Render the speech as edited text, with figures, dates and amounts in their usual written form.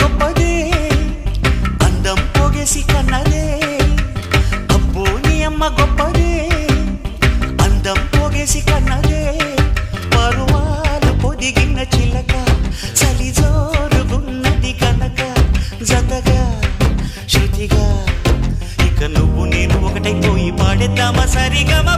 గొప్పదే అందం పోగేసి కన్నదే అబ్బో నీ అమ్మ గొప్పదే అందం పోగేసి కన్నదే పరువాలు పొదిగిన చిలక చలి జోరుగున్నది కనుక జతగా శృతిగా ఇక నువ్వు నేను ఒకటైపోయి పాడేద్దామా సరిగమా